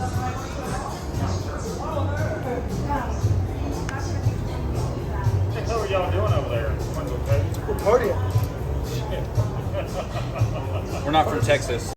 What the hell are y'all doing over there? We're partying. We're not from Texas.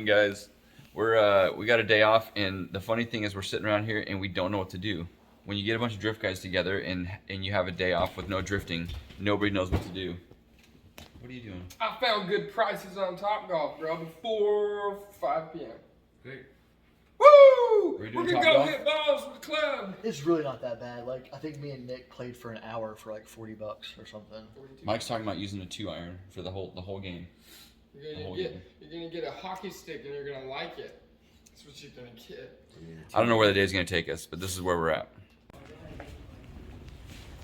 Guys, we got a day off, and the funny thing is we're sitting around here and we don't know what to do. When you get a bunch of drift guys together and you have a day off with no drifting, nobody knows what to do. What are you doing? I found good prices on Topgolf, bro, before 5 p.m. Great. Woo! We're gonna doing go Topgolf? hit balls with the club. It's really not that bad. Like, I think me and Nick played for an hour for like $40 or something. Mike's talking about using a 2-iron for the whole game. You're gonna get a hockey stick and you're gonna like it. That's what you're gonna get. I don't know where the day's gonna take us, but this is where we're at.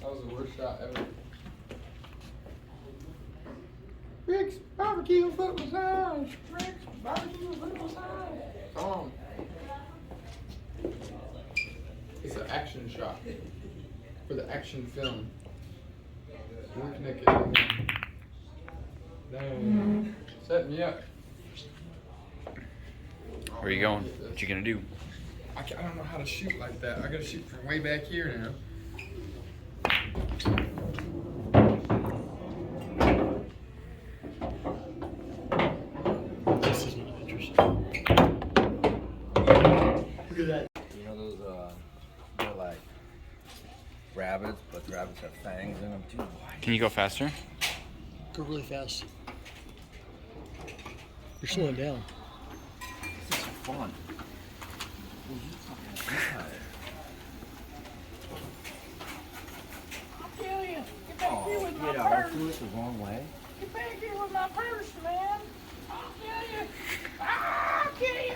That was the worst shot ever. Rick's barbecue foot massage. Rick's barbecue foot massage. Come on. It's an action shot for the action film. We're connected. Dang. Set me up. Where are you going? What you gonna do? I don't know how to shoot like that. I gotta shoot from way back here now. This is not interesting. Look at that. You know those, they're like rabbits, but the rabbits have fangs in them too. Can you go faster? Go really fast. You're slowing down. This is fun. I'll kill you. Get back here with my Get out, I purse. threw it the wrong way. Get back here with my purse, man. I'll kill you. Ah, I'll kill you.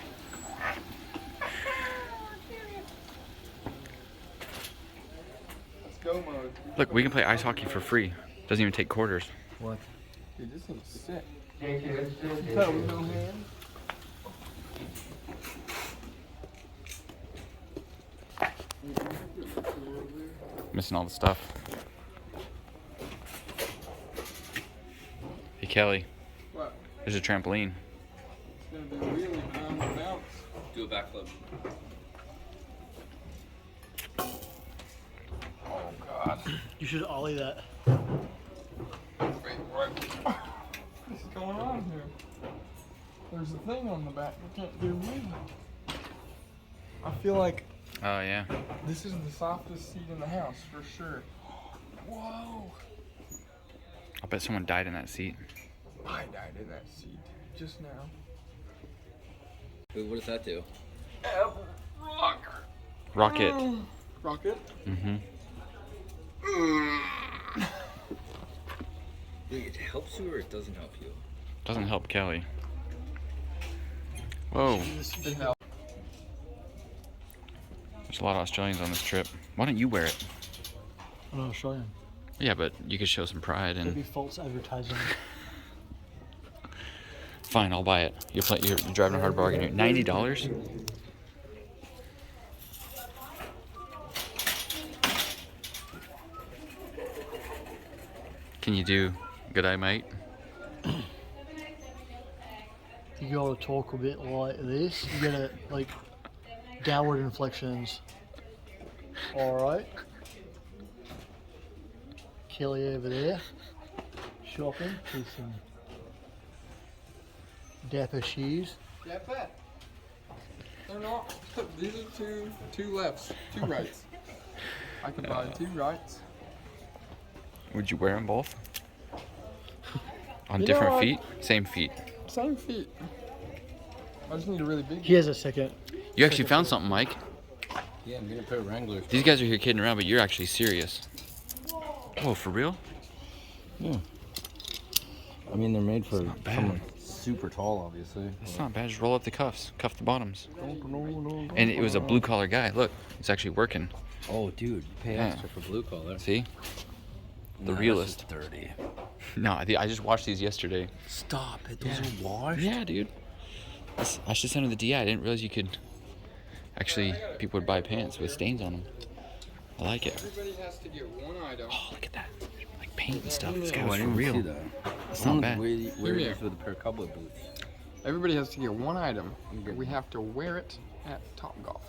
I'll kill you. Let's go mode. Look, we can play ice hockey for free. Doesn't even take quarters. What? Dude, this thing's sick. Tell me no man. Missing all the stuff. Hey Kelly, What? there's a trampoline. It's gonna be really on the bounce. Do a backflip. Oh god. You should ollie that. Wait, what? What's going on here? There's a thing on the back. I can't do movement. I feel like Oh yeah. this is the softest seat in the house for sure. Whoa! I'll bet someone died in that seat. I died in that seat just now. Wait, what does that do? Rocket. Rocket? Mm-hmm. Wait, it helps you or it doesn't help you? Doesn't help Kelly. Whoa. It helps. There's a lot of Australians on this trip. Why don't you wear it? I'm not Australian. Yeah, but you could show some pride That'd be and false advertising. fine, I'll buy it. You're driving a hard bargain here. $90? Can you do good eye, mate? You gotta talk a bit like this. You gotta, like, downward inflections. Alright. Kelly over there. Shopping for some dapper shoes. Yeah, bet. They're not. These are two lefts, two rights. I can buy two rights. Would you wear them both? On You know different what? feet? Same feet. Same feet. I just need a really big. He has a second. You actually found something, Mike. Yeah, I'm gonna put Wranglers. These guys are here kidding around, but you're actually serious. Oh, for real? Yeah. I mean, they're made for not bad. someone super tall, obviously. It's not bad. Just roll up the cuffs, cuff the bottoms. And it was a blue collar guy. Look, it's actually working. Oh, dude, you pay Yeah. extra for blue collar. See? The Nah, realist. That's just dirty. No, I just watched these yesterday. Stop it. Those are washed. Yeah, dude. I should send him the DI. I didn't realize you could. Actually, people would buy pants with stains on them. I like it. Everybody has to get one item. Oh, look at that. Like paint and stuff. This guy Oh, was I for didn't even real. see that. It's not bad. Wear Here. these with a pair of cowboy boots. Everybody has to get one item. We have to wear it at Topgolf.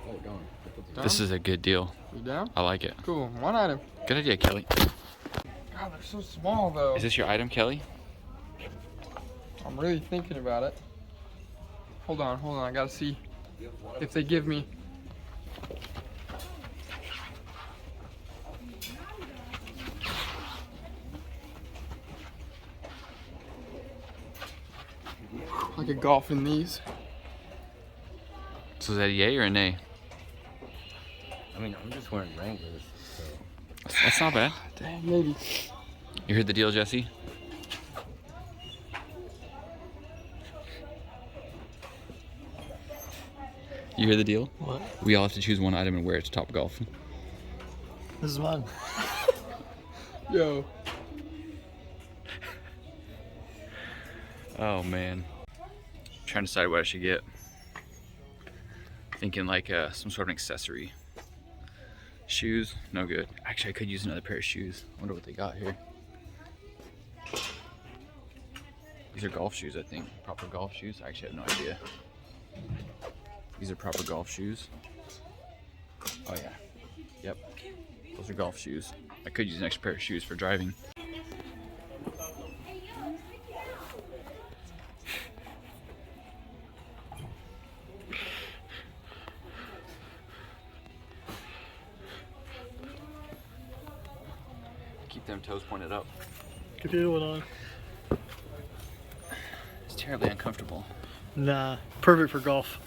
Oh, darn. This is a good deal. You down? I like it. Cool. One item. Good idea, Kelly. God, they're so small though. Is this your item, Kelly? I'm really thinking about it. Hold on. I gotta see if they give me. I could golf in these. So is that a yay or a nay? I mean, I'm just wearing Wranglers, so. That's not bad. Dang, maybe. You heard the deal, Jesse? You hear the deal? What? We all have to choose one item and wear it to Topgolf. This is mine. Yo. Oh man. Trying to decide what I should get. Thinking like some sort of accessory. Shoes, no good. Actually, I could use another pair of shoes. I wonder what they got here. These are golf shoes, I think. Proper golf shoes? I actually have no idea. These are proper golf shoes. Oh yeah. Yep. Those are golf shoes. I could use an extra pair of shoes for driving. Keep them toes pointed up. Get the other one on. It's terribly uncomfortable. Nah, perfect for golf.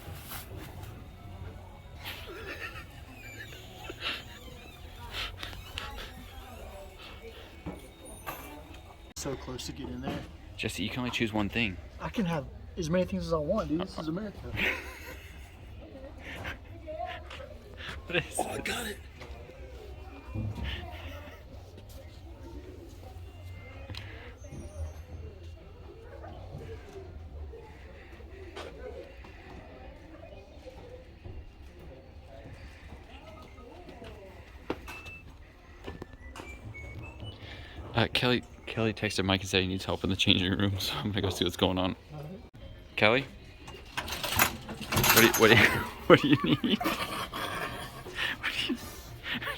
So close to getting in there. Jesse, you can only choose one thing. I can have as many things as I want, dude. This is America. What is Oh, I got it. Kelly texted Mike and said he needs help in the changing room, so I'm gonna go see what's going on. Kelly? What do you need?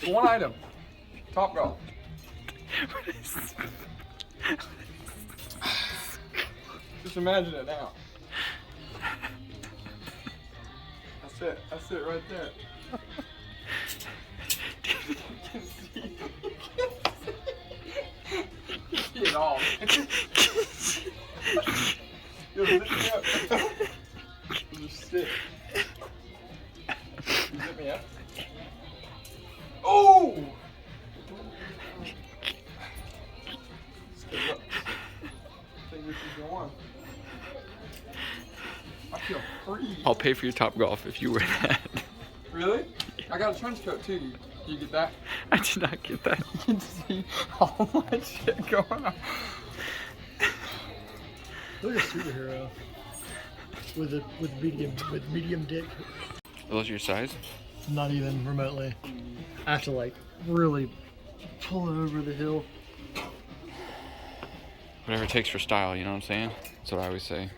One item. Topgolf. Just imagine it now. That's it. That's it right there. You can see. You can see it all. Yo, zip me up. Just sit. You zip me up. Oh! Stay up. I think we should go on. I feel free. I'll pay for your Topgolf if you wear that. Really? I got a trench coat too. You get that? I did not get that. You can see all my shit going on. Look at a superhero with medium dick. Are those your size? Not even remotely. I have to like really pull it over the hill. Whatever it takes for style, you know what I'm saying? That's what I always say.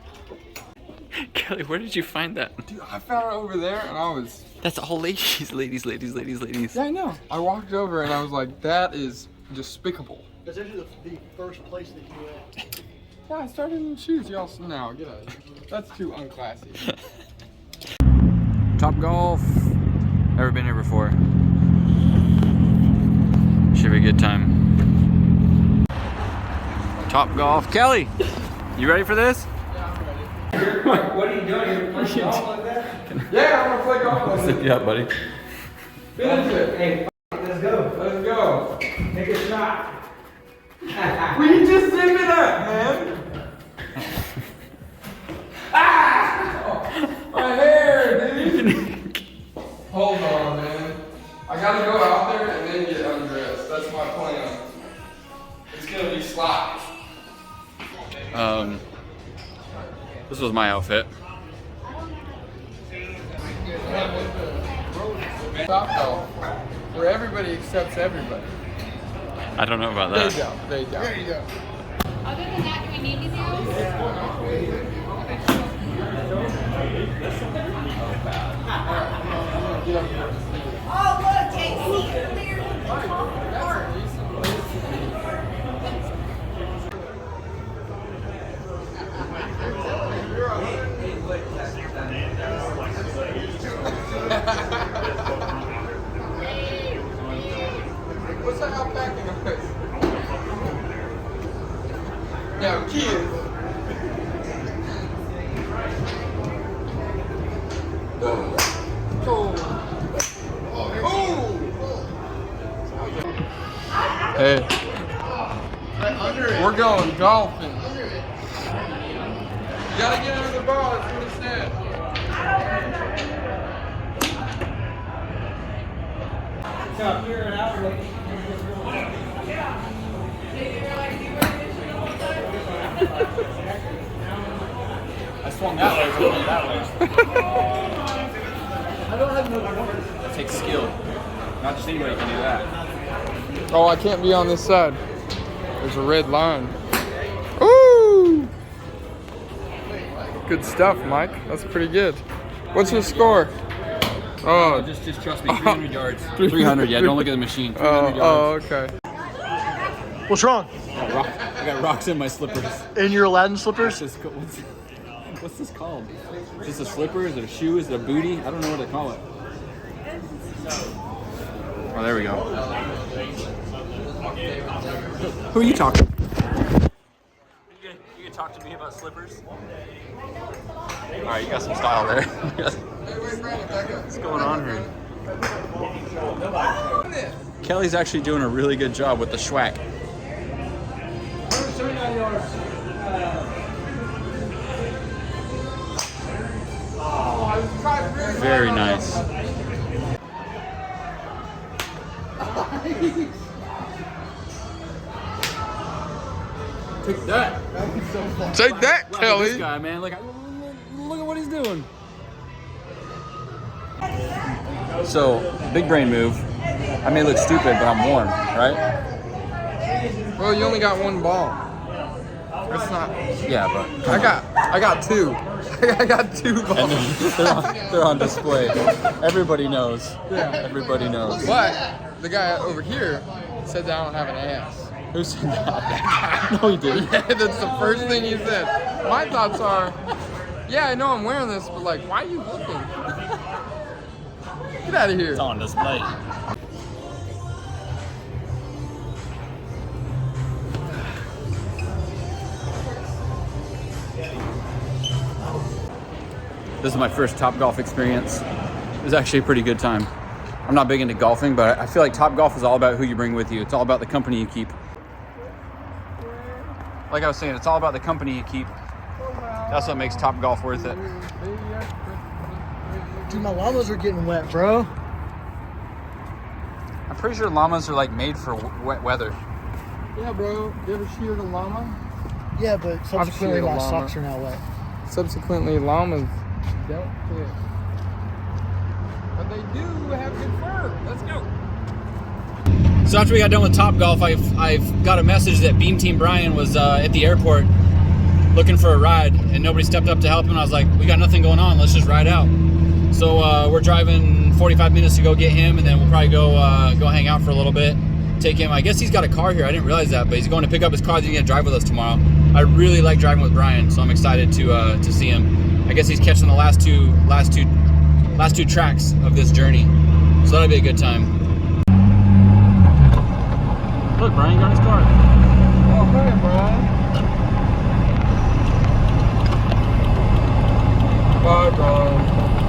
Kelly, where did you find that? Dude, I found it over there and I was... That's all ladies, ladies. Yeah, I know. I walked over and I was like, that is despicable. That's actually the first place that you went. Yeah, I started in shoes. Y'all, no, get out of here. That's too unclassy. Topgolf. Never been here before. Should be a good time. Topgolf. Kelly, you ready for this? What are you doing? You're playing golf like that? Yeah, I'm gonna play golf like this. Yeah, buddy. Finish it. Hey, let's go. Let's go. Take a shot. Will you just zip it up, man? Ah! My hair, dude. Hold on, man. I gotta go out there and then get undressed. That's my plan. It's gonna be sloppy. This was my outfit. Top golf, where everybody accepts everybody. I don't know about There that. you go. There you go. There you go. Other than that, do we need anything else? Oh, look, JC cleared the park. What's that alpaca noise? Now, kids. Hey, we're going golfing. You gotta get under the ball, that's what he said. So here and out, I swung that way, so I went that way. It takes skill. Not just anybody can do that. Oh, I can't be on this side. There's a red line. Ooh! Good stuff, Mike. That's pretty good. What's your score? Oh, Just trust me, 300 yards. 300, yeah, don't look at the machine. 300 oh, yards. okay. What's wrong? I got rocks in my slippers. In your Aladdin slippers? What's this called? Is this a slipper? Is it a shoe? Is it a booty? I don't know what to call it. Oh, there we go. Who are you talking to? You gonna talk to me about slippers? Alright, you got some style there. What's going on here? Kelly's actually doing a really good job with the schwack. Very nice. Take that. Take that, Look at Kelly. this guy, man. Look at what he's doing. So, big brain move. I may look stupid, but I'm warm, right? Well, you only got one ball. That's not. Yeah, but I got two. I got two balls. they're on display. Everybody knows. Yeah. Everybody knows. But the guy over here said that I don't have an ass. Who said that? No, he didn't. Yeah, that's the first thing he said. My thoughts are, yeah, I know I'm wearing this, but like, why are you looking? Get out of here. It's on display. This is my first Topgolf experience. It was actually a pretty good time. I'm not big into golfing, but I feel like Topgolf is all about who you bring with you. It's all about the company you keep. Like I was saying, it's all about the company you keep. That's what makes Topgolf worth it. Dude, my llamas are getting wet, bro. I'm pretty sure llamas are like made for wet weather. Yeah, bro. You ever sheared a llama? Yeah, but subsequently sheared a my llama. socks are now wet. Subsequently, llamas don't fit. But they do have good fur. Let's go. So after we got done with Topgolf, I've got a message that Beam Team Brian was at the airport looking for a ride, and nobody stepped up to help him. I was like, we got nothing going on. Let's just ride out. So we're driving 45 minutes to go get him, and then we'll probably go hang out for a little bit. Take him. I guess he's got a car here. I didn't realize that, but he's going to pick up his car. He's going to drive with us tomorrow. I really like driving with Brian, so I'm excited to see him. I guess he's catching the last two tracks of this journey, so that'll be a good time. Look, Brian got his car. Oh, hey, Brian. Bye, Brian.